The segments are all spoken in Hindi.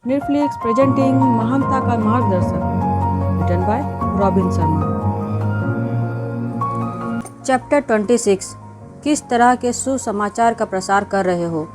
नेटफ्लिक्स प्रेजेंटिंग महानता का मार्गदर्शन, written by Robin Sharma. Chapter 26। किस तरह के सुसमाचार का प्रसार कर रहे हो।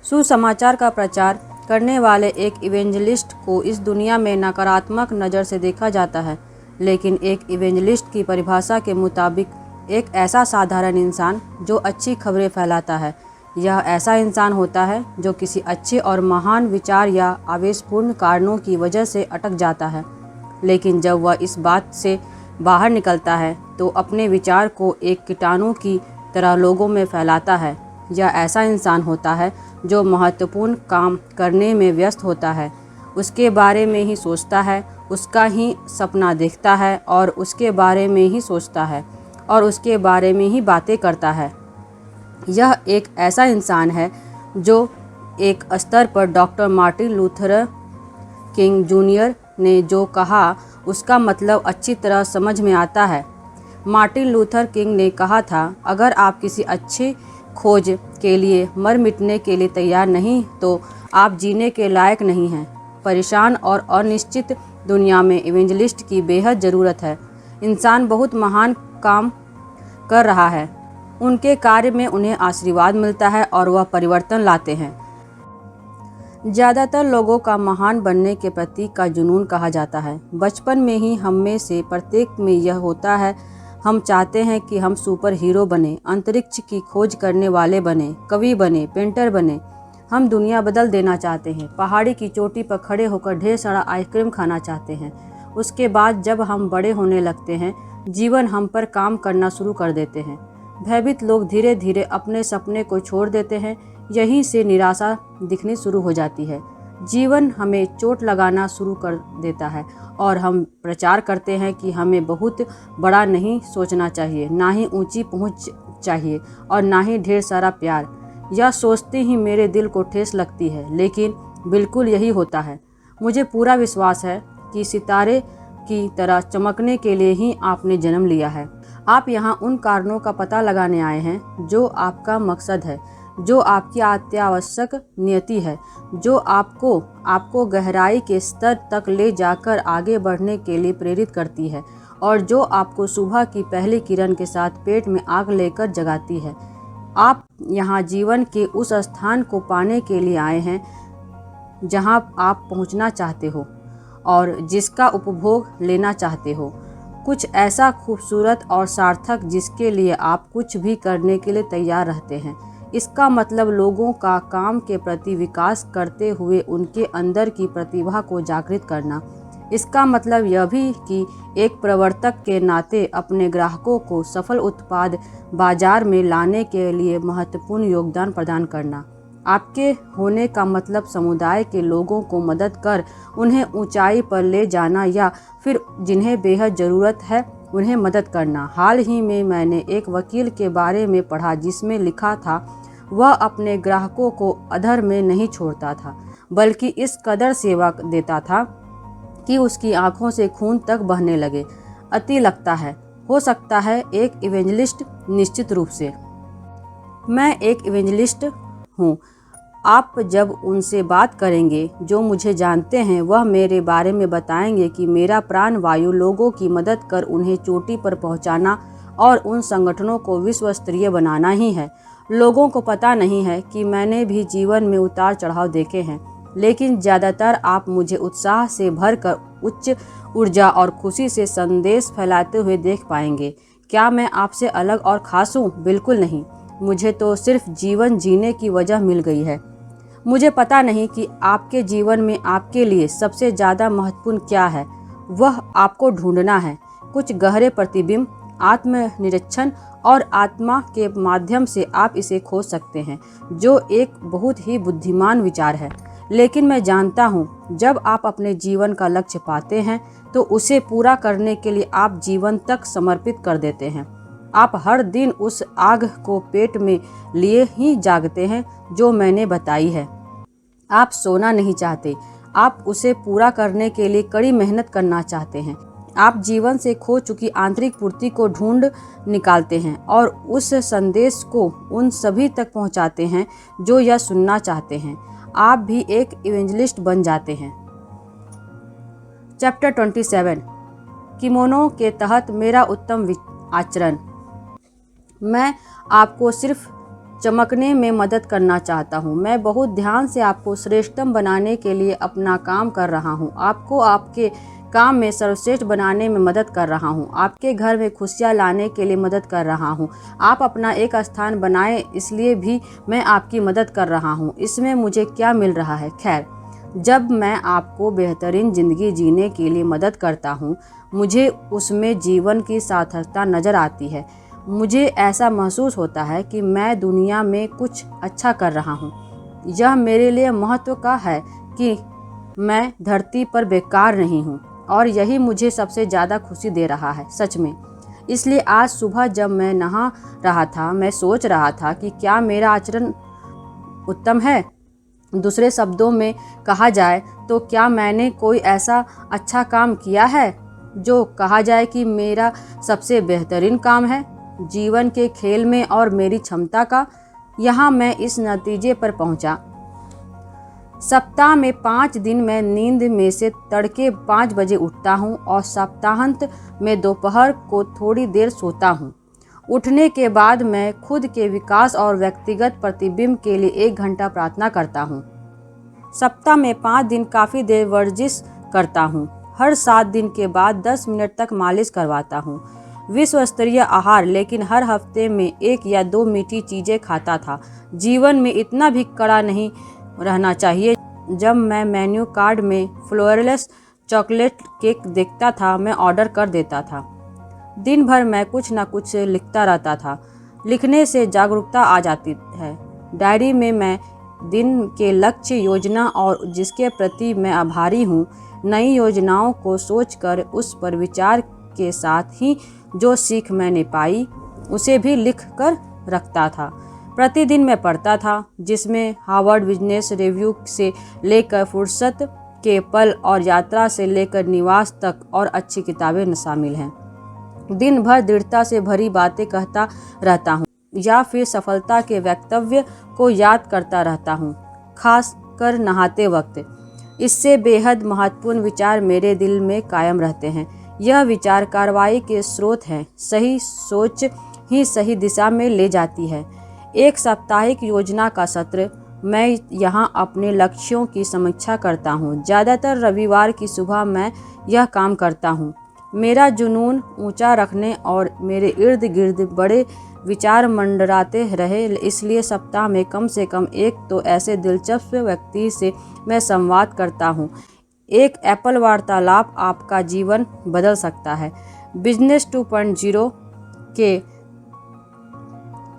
सुसमाचार का प्रचार करने वाले एक इवेंजलिस्ट को इस दुनिया में नकारात्मक नज़र से देखा जाता है, लेकिन एक इवेंजलिस्ट की परिभाषा के मुताबिक एक ऐसा साधारण इंसान जो अच्छी खबरें फैलाता है। यह ऐसा इंसान होता है जो किसी अच्छे और महान विचार या आवेशपूर्ण कारणों की वजह से अटक जाता है, लेकिन जब वह इस बात से बाहर निकलता है तो अपने विचार को एक कीटाणु की तरह लोगों में फैलाता है। यह ऐसा इंसान होता है जो महत्वपूर्ण काम करने में व्यस्त होता है, उसके बारे में ही सोचता है, उसका ही सपना देखता है और उसके बारे में ही सोचता है और उसके बारे में ही बातें करता है। यह एक ऐसा इंसान है जो एक स्तर पर doctor Martin Luther king junior ने जो कहा उसका मतलब अच्छी तरह समझ में आता है। मार्टिन लूथर किंग ने कहा था, अगर आप किसी अच्छी खोज के लिए मर मिटने के लिए तैयार नहीं तो आप जीने के लायक नहीं हैं। परेशान और अनिश्चित दुनिया में इवेंजलिस्ट की बेहद ज़रूरत है। इंसान बहुत महान काम कर रहा है, उनके कार्य में उन्हें आशीर्वाद मिलता है और वह परिवर्तन लाते हैं। ज़्यादातर लोगों का महान बनने के प्रतीक का जुनून कहा जाता है। बचपन में ही हम में से प्रत्येक में यह होता है। हम चाहते हैं कि हम सुपर हीरो बने, अंतरिक्ष की खोज करने वाले बने, कवि बने, पेंटर बने। हम दुनिया बदल देना चाहते हैं, पहाड़ी की चोटी पर खड़े होकर ढेर सारा आइसक्रीम खाना चाहते हैं। उसके बाद जब हम बड़े होने लगते हैं, जीवन हम पर काम करना शुरू कर देते हैं। भयभीत लोग धीरे धीरे अपने सपने को छोड़ देते हैं। यहीं से निराशा दिखनी शुरू हो जाती है। जीवन हमें चोट लगाना शुरू कर देता है और हम प्रचार करते हैं कि हमें बहुत बड़ा नहीं सोचना चाहिए, ना ही ऊंची पहुंच चाहिए और ना ही ढेर सारा प्यार। यह सोचते ही मेरे दिल को ठेस लगती है, लेकिन बिल्कुल यही होता है। मुझे पूरा विश्वास है कि सितारे की तरह चमकने के लिए ही आपने जन्म लिया है। आप यहाँ उन कारणों का पता लगाने आए हैं जो आपका मकसद है, जो आपकी अत्यावश्यक नियति है, जो आपको गहराई के स्तर तक ले जाकर आगे बढ़ने के लिए प्रेरित करती है और जो आपको सुबह की पहली किरण के साथ पेट में आग लेकर जगाती है। आप यहाँ जीवन के उस स्थान को पाने के लिए आए हैं जहाँ आप पहुँचना चाहते हो और जिसका उपभोग लेना चाहते हो। कुछ ऐसा खूबसूरत और सार्थक जिसके लिए आप कुछ भी करने के लिए तैयार रहते हैं। इसका मतलब लोगों का काम के प्रति विकास करते हुए उनके अंदर की प्रतिभा को जागृत करना। इसका मतलब यह भी कि एक प्रवर्तक के नाते अपने ग्राहकों को सफल उत्पाद बाजार में लाने के लिए महत्वपूर्ण योगदान प्रदान करना। आपके होने का मतलब समुदाय के लोगों को मदद कर उन्हें ऊंचाई पर ले जाना या फिर जिन्हें बेहद ज़रूरत है उन्हें मदद करना। हाल ही में मैंने एक वकील के बारे में पढ़ा जिसमें लिखा था, वह अपने ग्राहकों को अधर में नहीं छोड़ता था, बल्कि इस कदर सेवा देता था कि उसकी आंखों से खून तक बहने लगे। अति लगता है, हो सकता है एक इवेंजलिस्ट। निश्चित रूप से मैं एक इवेंजलिस्ट हूँ। आप जब उनसे बात करेंगे जो मुझे जानते हैं, वह मेरे बारे में बताएंगे कि मेरा प्राण वायु लोगों की मदद कर उन्हें चोटी पर पहुंचाना और उन संगठनों को विश्व स्तरीय बनाना ही है। लोगों को पता नहीं है कि मैंने भी जीवन में उतार चढ़ाव देखे हैं, लेकिन ज़्यादातर आप मुझे उत्साह से भरकर उच्च ऊर्जा और खुशी से संदेश फैलाते हुए देख पाएंगे। क्या मैं आपसे अलग और ख़ास हूँ? बिल्कुल नहीं। मुझे तो सिर्फ जीवन जीने की वजह मिल गई है। मुझे पता नहीं कि आपके जीवन में आपके लिए सबसे ज़्यादा महत्वपूर्ण क्या है। वह आपको ढूंढना है। कुछ गहरे प्रतिबिंब, आत्मनिरीक्षण और आत्मा के माध्यम से आप इसे खोज सकते हैं, जो एक बहुत ही बुद्धिमान विचार है। लेकिन मैं जानता हूँ, जब आप अपने जीवन का लक्ष्य पाते हैं तो उसे पूरा करने के लिए आप जीवन तक समर्पित कर देते हैं। आप हर दिन उस आग को पेट में लिए ही जागते हैं जो मैंने बताई है। आप सोना नहीं चाहते, आप उसे पूरा करने के लिए कड़ी मेहनत करना चाहते हैं। आप जीवन से खो चुकी आंतरिक पूर्ति को ढूंढ निकालते हैं और उस संदेश को उन सभी तक पहुंचाते हैं जो यह सुनना चाहते हैं। आप भी एक इवेंजलिस्ट बन जाते हैं। चैप्टर 27 किमोनो के तहत मेरा उत्तम आचरण। मैं आपको सिर्फ चमकने में मदद करना चाहता हूँ। मैं बहुत ध्यान से आपको श्रेष्ठतम बनाने के लिए अपना काम कर रहा हूँ। आपको आपके काम में सर्वश्रेष्ठ बनाने में मदद कर रहा हूँ। आपके घर में खुशियाँ लाने के लिए मदद कर रहा हूँ। आप अपना एक स्थान बनाएं, इसलिए भी मैं आपकी मदद कर रहा हूँ। इसमें मुझे क्या मिल रहा है? खैर, जब मैं आपको बेहतरीन ज़िंदगी जीने के लिए मदद करता हूँ, मुझे उसमें जीवन की सार्थकता नज़र आती है। मुझे ऐसा महसूस होता है कि मैं दुनिया में कुछ अच्छा कर रहा हूँ। यह मेरे लिए महत्व का है कि मैं धरती पर बेकार नहीं हूँ, और यही मुझे सबसे ज़्यादा खुशी दे रहा है, सच में। इसलिए आज सुबह जब मैं नहा रहा था, मैं सोच रहा था कि क्या मेरा आचरण उत्तम है। दूसरे शब्दों में कहा जाए तो क्या मैंने कोई ऐसा अच्छा काम किया है जो कहा जाए कि मेरा सबसे बेहतरीन काम है जीवन के खेल में और मेरी क्षमता का। यहाँ मैं इस नतीजे पर पहुँचा। सप्ताह में 5 दिन मैं नींद में से तड़के 5 बजे उठता हूँ और सप्ताहांत में दोपहर को थोड़ी देर सोता हूँ। उठने के बाद मैं खुद के विकास और व्यक्तिगत प्रतिबिंब के लिए 1 घंटा प्रार्थना करता हूँ। सप्ताह में 5 दिन काफ़ी देर वर्जिश करता हूँ। हर 7 दिन के बाद 10 मिनट तक मालिश करवाता हूँ। विश्व स्तरीय आहार, लेकिन हर हफ्ते में 1 या 2 मीठी चीज़ें खाता था। जीवन में इतना भी कड़ा नहीं रहना चाहिए। जब मैं मेन्यू कार्ड में फ्लोरलेस चॉकलेट केक देखता था, मैं ऑर्डर कर देता था। दिन भर मैं कुछ न कुछ लिखता रहता था। लिखने से जागरूकता आ जाती है। डायरी में मैं दिन के लक्ष्य, योजना और जिसके प्रति मैं आभारी हूँ, नई योजनाओं को सोचकर उस पर विचार के साथ ही जो सीख मैंने पाई उसे भी लिख कर रखता था। प्रतिदिन मैं पढ़ता था, जिसमें हार्वर्ड बिजनेस रिव्यू से लेकर फुर्सत के पल और यात्रा से लेकर निवास तक और अच्छी किताबें शामिल हैं। दिन भर दृढ़ता से भरी बातें कहता रहता हूँ या फिर सफलता के वक्तव्य को याद करता रहता हूँ, खास कर नहाते वक्त। इससे बेहद महत्वपूर्ण विचार मेरे दिल में कायम रहते हैं। यह विचार कार्रवाई के स्रोत हैं। सही सोच ही सही दिशा में ले जाती है। एक साप्ताहिक योजना का सत्र। मैं यहाँ अपने लक्ष्यों की समीक्षा करता हूँ। ज़्यादातर रविवार की सुबह मैं यह काम करता हूँ। मेरा जुनून ऊंचा रखने और मेरे इर्द गिर्द बड़े विचार मंडराते रहे, इसलिए सप्ताह में कम से कम एक तो ऐसे दिलचस्प व्यक्ति से मैं संवाद करता हूँ। एक एप्पल वार्तालाप आपका जीवन बदल सकता है। बिजनेस 2.0 के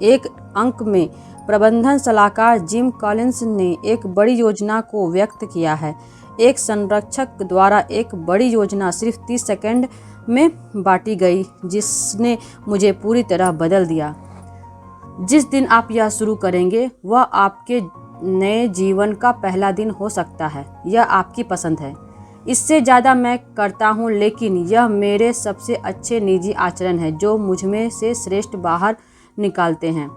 एक अंक में प्रबंधन सलाहकार जिम कॉलिंस ने एक बड़ी योजना को व्यक्त किया है। एक संरक्षक द्वारा एक बड़ी योजना सिर्फ 30 सेकंड में बांटी गई, जिसने मुझे पूरी तरह बदल दिया। जिस दिन आप यह शुरू करेंगे वह आपके नए जीवन का पहला दिन हो सकता है। यह आपकी पसंद है। इससे ज़्यादा मैं करता हूँ, लेकिन यह मेरे सबसे अच्छे निजी आचरण है जो मुझमें से श्रेष्ठ बाहर निकालते हैं।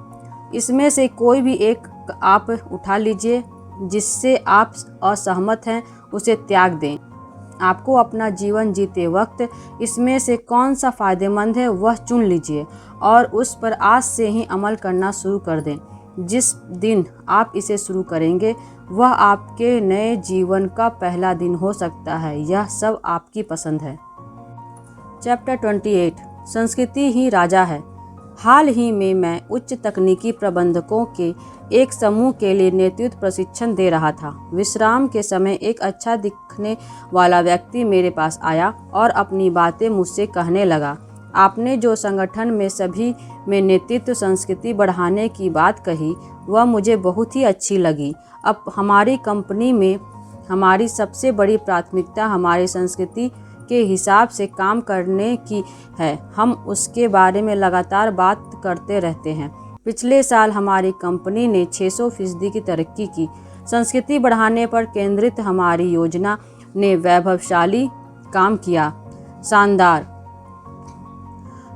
इसमें से कोई भी एक आप उठा लीजिए। जिससे आप असहमत हैं उसे त्याग दें। आपको अपना जीवन जीते वक्त इसमें से कौन सा फ़ायदेमंद है वह चुन लीजिए और उस पर आज से ही अमल करना शुरू कर दें। जिस दिन आप इसे शुरू करेंगे वह आपके नए जीवन का पहला दिन हो सकता है। यह सब आपकी पसंद है। चैप्टर 28 संस्कृति ही राजा है। हाल ही में मैं उच्च तकनीकी प्रबंधकों के एक समूह के लिए नेतृत्व प्रशिक्षण दे रहा था। विश्राम के समय एक अच्छा दिखने वाला व्यक्ति मेरे पास आया और अपनी बातें मुझसे कहने लगा। आपने जो संगठन में सभी में नेतृत्व संस्कृति बढ़ाने की बात कही वह मुझे बहुत ही अच्छी लगी। अब हमारी कंपनी में हमारी सबसे बड़ी प्राथमिकता हमारी संस्कृति के हिसाब से काम करने की है। हम उसके बारे में लगातार बात करते रहते हैं। पिछले साल हमारी कंपनी ने 600% की तरक्की की। संस्कृति बढ़ाने पर केंद्रित हमारी योजना ने वैभवशाली काम किया। शानदार।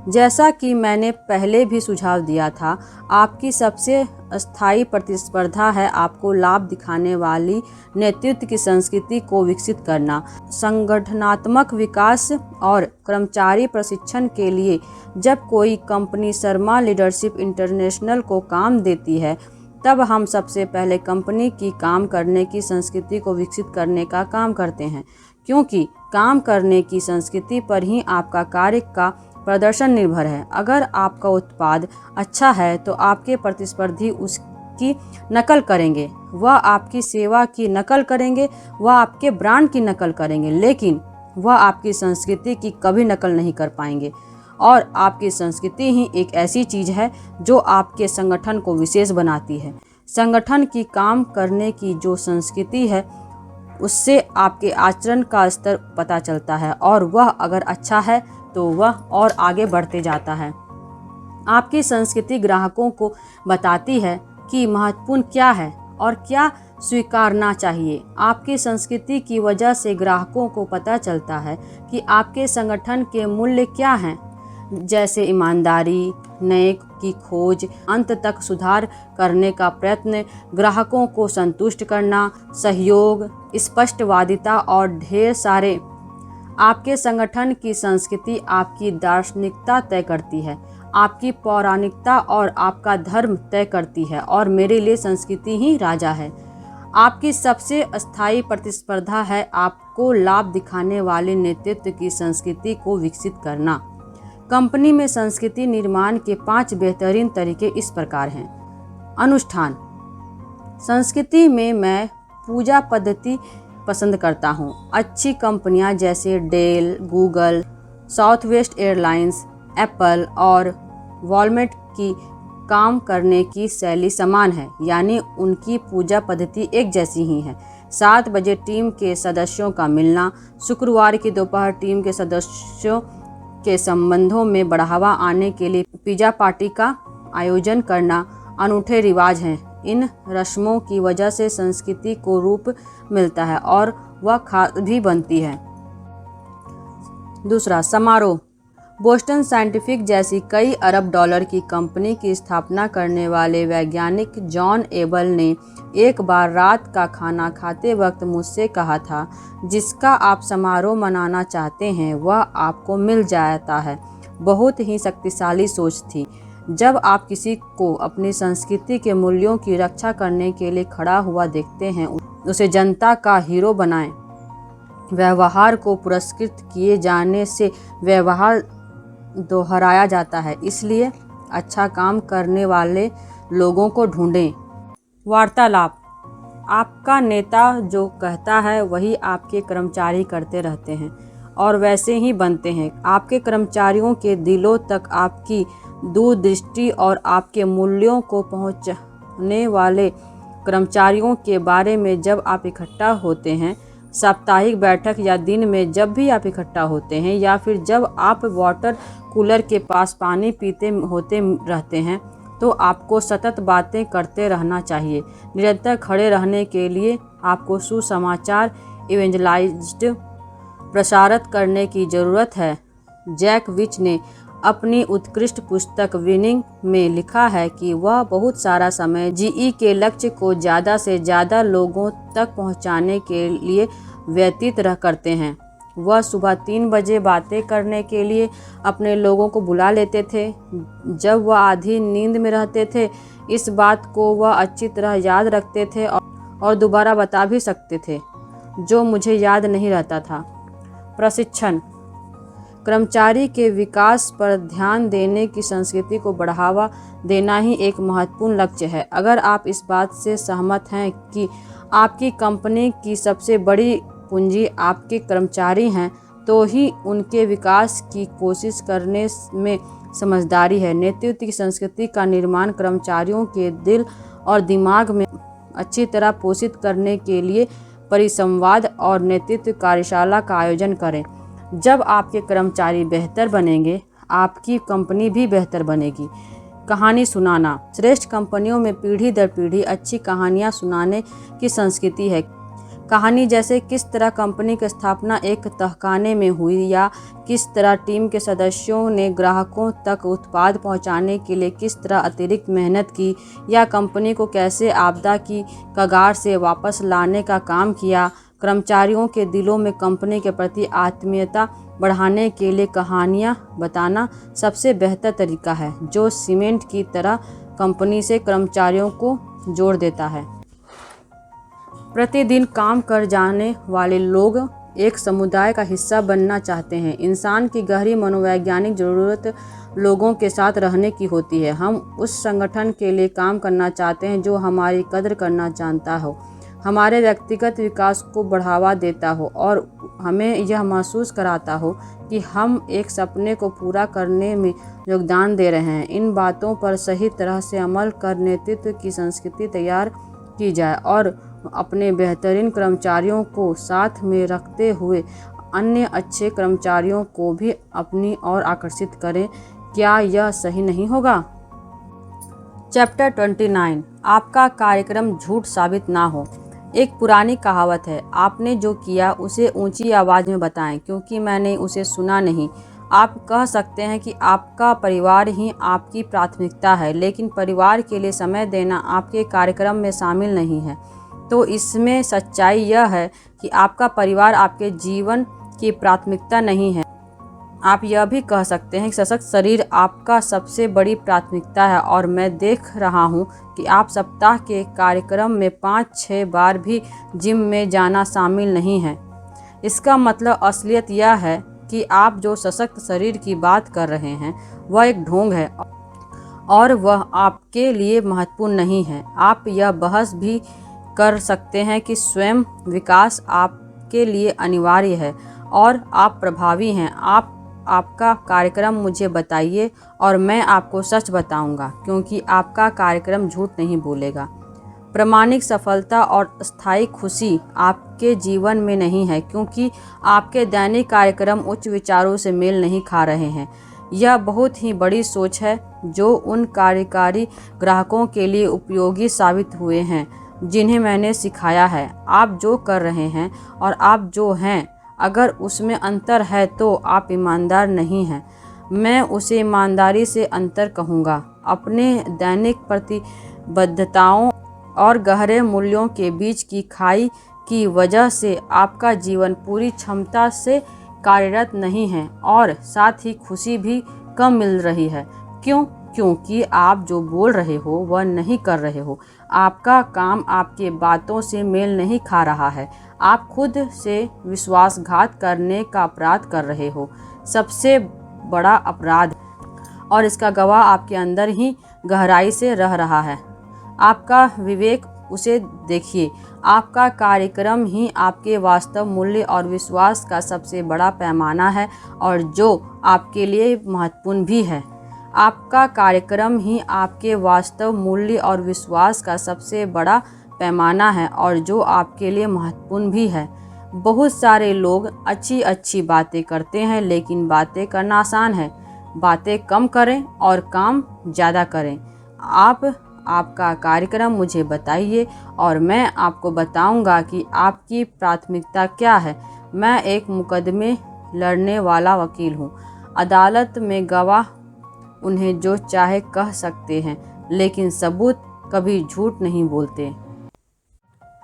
जैसा कि मैंने पहले भी सुझाव दिया था, आपकी सबसे अस्थायी प्रतिस्पर्धा है आपको लाभ दिखाने वाली नेतृत्व की संस्कृति को विकसित करना। संगठनात्मक विकास और कर्मचारी प्रशिक्षण के लिए जब कोई कंपनी शर्मा लीडरशिप इंटरनेशनल को काम देती है, तब हम सबसे पहले कंपनी की काम करने की संस्कृति को विकसित करने का काम करते हैं, क्योंकि काम करने की संस्कृति पर ही आपका कार्य का प्रदर्शन निर्भर है। अगर आपका उत्पाद अच्छा है तो आपके प्रतिस्पर्धी उसकी नकल करेंगे, वह आपकी सेवा की नकल करेंगे, वह आपके ब्रांड की नकल करेंगे, लेकिन वह आपकी संस्कृति की कभी नकल नहीं कर पाएंगे। और आपकी संस्कृति ही एक ऐसी चीज़ है जो आपके संगठन को विशेष बनाती है। संगठन की काम करने की जो संस्कृति है, उससे आपके आचरण का स्तर पता चलता है, और वह अगर अच्छा है तो वह और आगे बढ़ते जाता है। आपकी संस्कृति ग्राहकों को बताती है कि महत्वपूर्ण क्या है और क्या स्वीकारना चाहिए। आपकी संस्कृति की वजह से ग्राहकों को पता चलता है कि आपके संगठन के मूल्य क्या हैं, जैसे ईमानदारी, नए की खोज, अंत तक सुधार करने का प्रयत्न, ग्राहकों को संतुष्ट करना, सहयोग, स्पष्टवादिता और ढेर सारे। आपके संगठन की संस्कृति आपकी दार्शनिकता तय करती है, आपकी पौराणिकता और आपका धर्म तय करती है, और मेरे लिए संस्कृति ही राजा है। आपकी सबसे अस्थायी प्रतिस्पर्धा है आपको लाभ दिखाने वाले नेतृत्व की संस्कृति को विकसित करना। कंपनी में संस्कृति निर्माण के 5 बेहतरीन तरीके इस प्रकार हैं। अनुष्ठान। संस्कृति में मैं पूजा पद्धति पसंद करता हूँ। अच्छी कंपनियाँ जैसे Dell, Google, Southwest Airlines, Apple और वॉलमार्ट की काम करने की शैली समान है, यानी उनकी पूजा पद्धति एक जैसी ही है। 7 बजे टीम के सदस्यों का मिलना, शुक्रवार की दोपहर टीम के सदस्यों के संबंधों में बढ़ावा आने के लिए पिज़्ज़ा पार्टी का आयोजन करना अनूठे रिवाज हैं। इन रस्मों की वजह से संस्कृति को रूप मिलता है और वह खास भी बनती है। दूसरा, समारोह। बोस्टन साइंटिफिक जैसी कई अरब डॉलर की कंपनी की स्थापना करने वाले वैज्ञानिक जॉन एबल ने एक बार रात का खाना खाते वक्त मुझसे कहा था, जिसका आप समारोह मनाना चाहते हैं वह आपको मिल जाता है। बहुत ही शक्तिशाली सोच थी। जब आप किसी को अपनी संस्कृति के मूल्यों की रक्षा करने के लिए खड़ा हुआ देखते हैं, उसे जनता का हीरो बनाएं। व्यवहार को पुरस्कृत किए जाने से व्यवहार दोहराया जाता है, इसलिए अच्छा काम करने वाले लोगों को ढूंढें। वार्तालाप। आपका नेता जो कहता है वही आपके कर्मचारी करते रहते हैं और वैसे ही बनते हैं। आपके कर्मचारियों के दिलों तक आपकी दूरदृष्टि और आपके मूल्यों को पहुंचाने वाले कर्मचारियों के बारे में जब आप इकट्ठा होते हैं, साप्ताहिक बैठक या दिन में जब भी आप इकट्ठा होते हैं, या फिर जब आप वाटर कूलर के पास पानी पीते होते रहते हैं, तो आपको सतत बातें करते रहना चाहिए। निरंतर खड़े रहने के लिए आपको सुसमाचार इवेंजलाइज्ड प्रसारित करने की ज़रूरत है। जैक विच ने अपनी उत्कृष्ट पुस्तक विनिंग में लिखा है कि वह बहुत सारा समय जीई के लक्ष्य को ज़्यादा से ज़्यादा लोगों तक पहुंचाने के लिए व्यतीत करते हैं। वह सुबह 3 बजे बातें करने के लिए अपने लोगों को बुला लेते थे जब वह आधी नींद में रहते थे। इस बात को वह अच्छी तरह याद रखते थे और दोबारा बता भी सकते थे, जो मुझे याद नहीं रहता था। प्रशिक्षण। कर्मचारी के विकास पर ध्यान देने की संस्कृति को बढ़ावा देना ही एक महत्वपूर्ण लक्ष्य है। अगर आप इस बात से सहमत हैं कि आपकी कंपनी की सबसे बड़ी पूंजी आपके कर्मचारी हैं, तो ही उनके विकास की कोशिश करने में समझदारी है। नेतृत्व की संस्कृति का निर्माण कर्मचारियों के दिल और दिमाग में अच्छी तरह पोषित करने के लिए परिसंवाद और नेतृत्व कार्यशाला का आयोजन करें। जब आपके कर्मचारी बेहतर बनेंगे, आपकी कंपनी भी बेहतर बनेगी। कहानी सुनाना। श्रेष्ठ कंपनियों में पीढ़ी दर पीढ़ी अच्छी कहानियाँ सुनाने की संस्कृति है। कहानी जैसे किस तरह कंपनी की स्थापना एक तहखाने में हुई, या किस तरह टीम के सदस्यों ने ग्राहकों तक उत्पाद पहुंचाने के लिए किस तरह अतिरिक्त मेहनत की, या कंपनी को कैसे आपदा की कगार से वापस लाने का काम किया। कर्मचारियों के दिलों में कंपनी के प्रति आत्मीयता बढ़ाने के लिए कहानियाँ बताना सबसे बेहतर तरीका है, जो सीमेंट की तरह कंपनी से कर्मचारियों को जोड़ देता है। प्रतिदिन काम कर जाने वाले लोग एक समुदाय का हिस्सा बनना चाहते हैं। इंसान की गहरी मनोवैज्ञानिक ज़रूरत लोगों के साथ रहने की होती है। हम उस संगठन के लिए काम करना चाहते हैं जो हमारी कद्र करना जानता हो, हमारे व्यक्तिगत विकास को बढ़ावा देता हो और हमें यह महसूस कराता हो कि हम एक सपने को पूरा करने में योगदान दे रहे हैं। इन बातों पर सही तरह से अमल कर नेतृत्व की संस्कृति तैयार की जाए और अपने बेहतरीन कर्मचारियों को साथ में रखते हुए अन्य अच्छे कर्मचारियों को भी अपनी ओर आकर्षित करें। क्या यह सही नहीं होगा? चैप्टर 29, आपका कार्यक्रम झूठ साबित ना हो। एक पुरानी कहावत है, आपने जो किया उसे ऊंची आवाज़ में बताएं, क्योंकि मैंने उसे सुना नहीं। आप कह सकते हैं कि आपका परिवार ही आपकी प्राथमिकता है, लेकिन परिवार के लिए समय देना आपके कार्यक्रम में शामिल नहीं है। तो इसमें सच्चाई यह है कि आपका परिवार आपके जीवन की प्राथमिकता नहीं है। आप यह भी कह सकते हैं कि सशक्त शरीर आपका सबसे बड़ी प्राथमिकता है, और मैं देख रहा हूँ कि आप सप्ताह के कार्यक्रम में 5-6 बार भी जिम में जाना शामिल नहीं है। इसका मतलब असलियत यह है कि आप जो सशक्त शरीर की बात कर रहे हैं वह एक ढोंग है और वह आपके लिए महत्वपूर्ण नहीं है। आप यह बहस भी कर सकते हैं कि स्वयं विकास आपके लिए अनिवार्य है और आप प्रभावी हैं। आपका कार्यक्रम मुझे बताइए और मैं आपको सच बताऊंगा, क्योंकि आपका कार्यक्रम झूठ नहीं बोलेगा। प्रामाणिक सफलता और स्थायी खुशी आपके जीवन में नहीं है, क्योंकि आपके दैनिक कार्यक्रम उच्च विचारों से मेल नहीं खा रहे हैं। यह बहुत ही बड़ी सोच है जो उन कार्यकारी ग्राहकों के लिए उपयोगी साबित हुए हैं जिन्हें मैंने सिखाया है। आप जो कर रहे हैं और आप जो हैं, अगर उसमें अंतर है तो आप ईमानदार नहीं हैं। मैं उसे ईमानदारी से अंतर कहूँगा। अपने दैनिक प्रतिबद्धताओं और गहरे मूल्यों के बीच की खाई की वजह से आपका जीवन पूरी क्षमता से कार्यरत नहीं है और साथ ही खुशी भी कम मिल रही है। क्यों? क्योंकि आप जो बोल रहे हो वह नहीं कर रहे हो। आपका काम आपके बातों से मेल नहीं खा रहा है। आप खुद से विश्वासघात करने का अपराध कर रहे हो, सबसे बड़ा अपराध, और इसका गवाह आपके अंदर ही गहराई से रह रहा है। आपका विवेक, उसे देखिए। आपका कार्यक्रम ही आपके वास्तव मूल्य और विश्वास का सबसे बड़ा पैमाना है और जो आपके लिए महत्वपूर्ण भी है। आपका कार्यक्रम ही आपके वास्तव मूल्य और विश्वास का सबसे बड़ा पैमाना है और जो आपके लिए महत्वपूर्ण भी है। बहुत सारे लोग अच्छी अच्छी बातें करते हैं, लेकिन बातें करना आसान है। बातें कम करें और काम ज़्यादा करें। आपका कार्यक्रम मुझे बताइए और मैं आपको बताऊंगा कि आपकी प्राथमिकता क्या है। मैं एक मुकदमे लड़ने वाला वकील हूँ। अदालत में गवाह उन्हें जो चाहे कह सकते हैं, लेकिन सबूत कभी झूठ नहीं बोलते।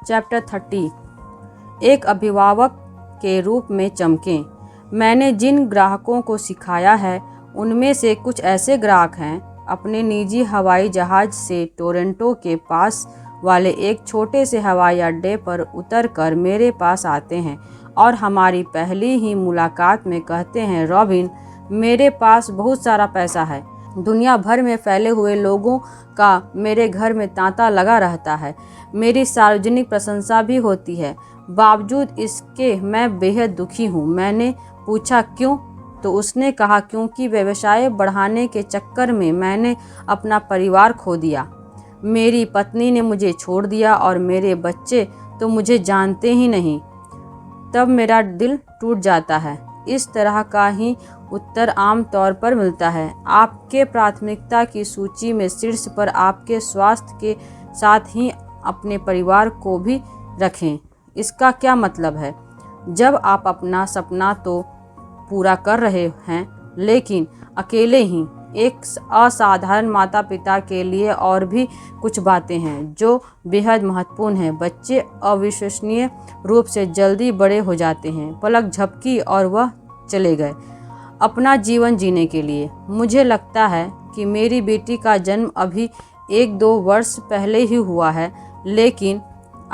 चैप्टर 30, एक अभिभावक के रूप में चमकें। मैंने जिन ग्राहकों को सिखाया है उनमें से कुछ ऐसे ग्राहक हैं, अपने निजी हवाई जहाज़ से टोरंटो के पास वाले एक छोटे से हवाई अड्डे पर उतरकर मेरे पास आते हैं और हमारी पहली ही मुलाकात में कहते हैं, रॉबिन, मेरे पास बहुत सारा पैसा है। दुनिया भर में फैले हुए लोगों का मेरे घर में तांता लगा रहता है। मेरी सार्वजनिक प्रशंसा भी होती है। बावजूद इसके मैं बेहद दुखी हूँ। मैंने पूछा क्यों? तो उसने कहा, क्योंकि व्यवसाय बढ़ाने के चक्कर में मैंने अपना परिवार खो दिया। मेरी पत्नी ने मुझे छोड़ दिया और मेरे बच्चे तो मुझे जानते ही नहीं। तब मेरा दिल टूट जाता है। इस तरह का ही उत्तर आम तौर पर मिलता है। आपके प्राथमिकता की सूची में शीर्ष पर आपके स्वास्थ्य के साथ ही अपने परिवार को भी रखें। इसका क्या मतलब है? जब आप अपना सपना तो पूरा कर रहे हैं, लेकिन अकेले ही। एक असाधारण माता पिता के लिए और भी कुछ बातें हैं जो बेहद महत्वपूर्ण हैं। बच्चे अविश्वसनीय रूप से जल्दी बड़े हो जाते हैं। पलक झपकी और वह चले गए अपना जीवन जीने के लिए। मुझे लगता है कि मेरी बेटी का जन्म अभी 1-2 वर्ष पहले ही हुआ है, लेकिन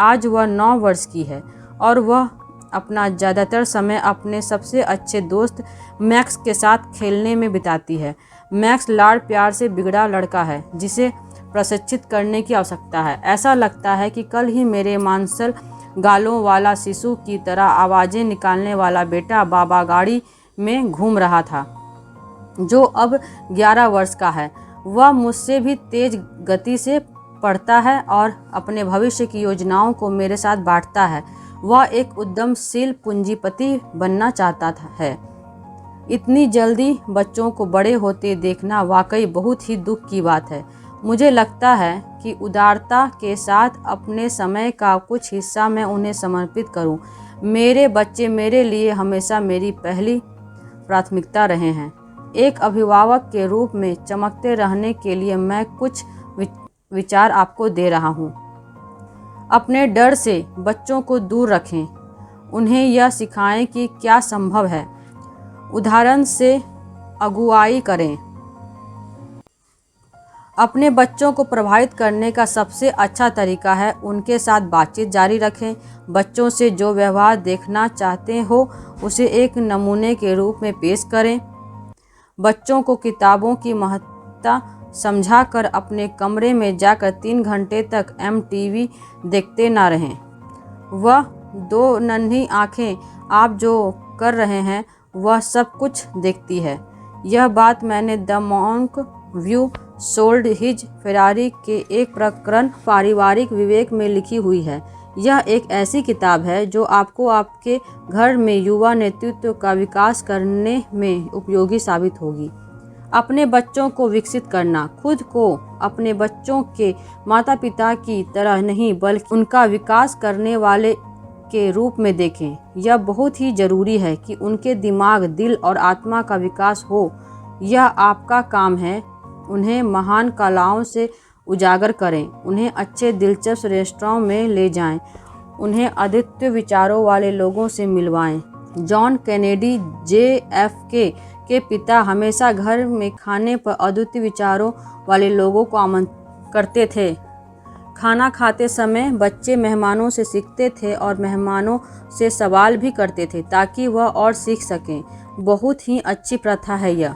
आज वह 9 वर्ष की है और वह अपना ज़्यादातर समय अपने सबसे अच्छे दोस्त मैक्स के साथ खेलने में बिताती है। मैक्स लाड़ प्यार से बिगड़ा लड़का है जिसे प्रशिक्षित करने की आवश्यकता है। ऐसा लगता है कि कल ही मेरे मांसल गालों वाला शिशु की तरह आवाज़ें निकालने वाला बेटा बाबा गाड़ी में घूम रहा था, जो अब 11 वर्ष का है। वह मुझसे भी तेज गति से पढ़ता है और अपने भविष्य की योजनाओं को मेरे साथ बांटता है। वह एक उद्यमशील पूंजीपति बनना चाहता है। इतनी जल्दी बच्चों को बड़े होते देखना वाकई बहुत ही दुख की बात है। मुझे लगता है कि उदारता के साथ अपने समय का कुछ हिस्सा मैं उन्हें समर्पित करूं। मेरे बच्चे मेरे लिए हमेशा मेरी पहली प्राथमिकता रहे हैं। एक अभिभावक के रूप में चमकते रहने के लिए मैं कुछ विचार आपको दे रहा हूं। अपने डर से बच्चों को दूर रखें। उन्हें यह सिखाएं कि क्या संभव है। उदाहरण से अगुवाई करें। अपने बच्चों को प्रभावित करने का सबसे अच्छा तरीका है उनके साथ बातचीत जारी रखें। बच्चों से जो व्यवहार देखना चाहते हो उसे एक नमूने के रूप में पेश करें। बच्चों को किताबों की महत्ता समझाकर अपने कमरे में जाकर 3 घंटे तक MTV देखते ना रहें। वह 2 नन्ही आँखें आप जो कर रहे हैं वह सब कुछ देखती है। यह बात मैंने the monk view sold his Ferrari के एक प्रकरण पारिवारिक विवेक में लिखी हुई है। यह एक ऐसी किताब है जो आपको आपके घर में युवा नेतृत्व का विकास करने में उपयोगी साबित होगी। अपने बच्चों को विकसित करना। खुद को अपने बच्चों के माता पिता की तरह नहीं बल्कि उनका विकास करने वाले के रूप में देखें। यह बहुत ही जरूरी है कि उनके दिमाग, दिल और आत्मा का विकास हो। यह आपका काम है। उन्हें महान कलाओं से उजागर करें। उन्हें अच्छे दिलचस्प रेस्तरां में ले जाएं। उन्हें अद्वितीय विचारों वाले लोगों से मिलवाएं। जॉन कैनेडी JFK के पिता हमेशा घर में खाने पर अद्वितीय विचारों वाले लोगों को आमंत्रित करते थे। खाना खाते समय बच्चे मेहमानों से सीखते थे और मेहमानों से सवाल भी करते थे ताकि वह और सीख सकें। बहुत ही अच्छी प्रथा है यह।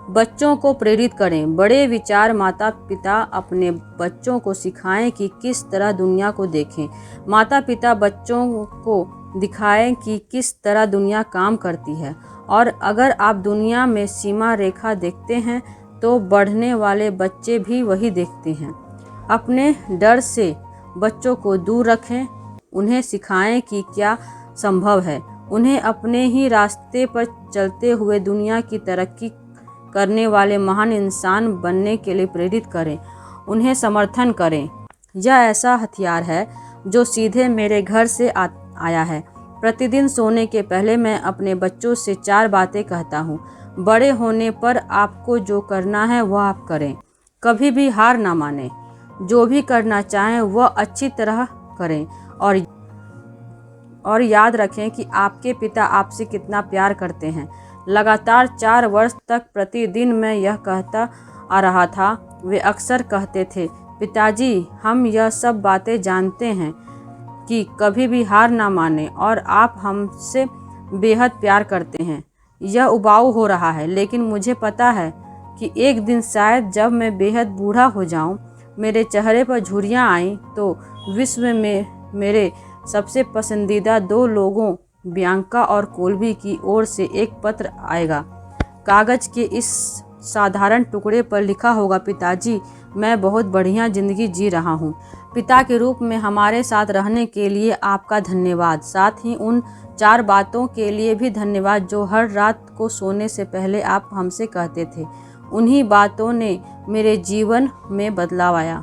बच्चों को प्रेरित करें। बड़े विचार माता पिता अपने बच्चों को सिखाएं कि किस तरह दुनिया को देखें। माता पिता बच्चों को दिखाएं कि किस तरह दुनिया काम करती है। और अगर आप दुनिया में सीमा रेखा देखते हैं तो बढ़ने वाले बच्चे भी वही देखते हैं। अपने डर से बच्चों को दूर रखें। उन्हें सिखाएं कि क्या संभव है। उन्हें अपने ही रास्ते पर चलते हुए दुनिया की तरक्की करने वाले महान इंसान बनने के लिए प्रेरित करें। उन्हें समर्थन करें। यह ऐसा हथियार है जो सीधे मेरे घर से आया है। प्रतिदिन सोने के पहले मैं अपने बच्चों से 4 बातें कहता हूँ। बड़े होने पर आपको जो करना है वह आप करें। कभी भी हार ना मानें। जो भी करना चाहें वह अच्छी तरह करें और याद रखें कि आपके पिता आपसे कितना प्यार करते हैं। लगातार 4 वर्ष तक प्रतिदिन मैं यह कहता आ रहा था। वे अक्सर कहते थे, पिताजी हम यह सब बातें जानते हैं कि कभी भी हार ना माने और आप हमसे बेहद प्यार करते हैं। यह उबाऊ हो रहा है, लेकिन मुझे पता है कि एक दिन शायद जब मैं बेहद बूढ़ा हो जाऊं, मेरे चेहरे पर झुर्रियाँ आईं तो विश्व में मेरे सबसे पसंदीदा 2 लोगों बियांका और कोल्बी की ओर से एक पत्र आएगा। कागज़ के इस साधारण टुकड़े पर लिखा होगा, पिताजी मैं बहुत बढ़िया ज़िंदगी जी रहा हूँ। पिता के रूप में हमारे साथ रहने के लिए आपका धन्यवाद। साथ ही उन 4 बातों के लिए भी धन्यवाद जो हर रात को सोने से पहले आप हमसे कहते थे। उन्हीं बातों ने मेरे जीवन में बदलाव आया।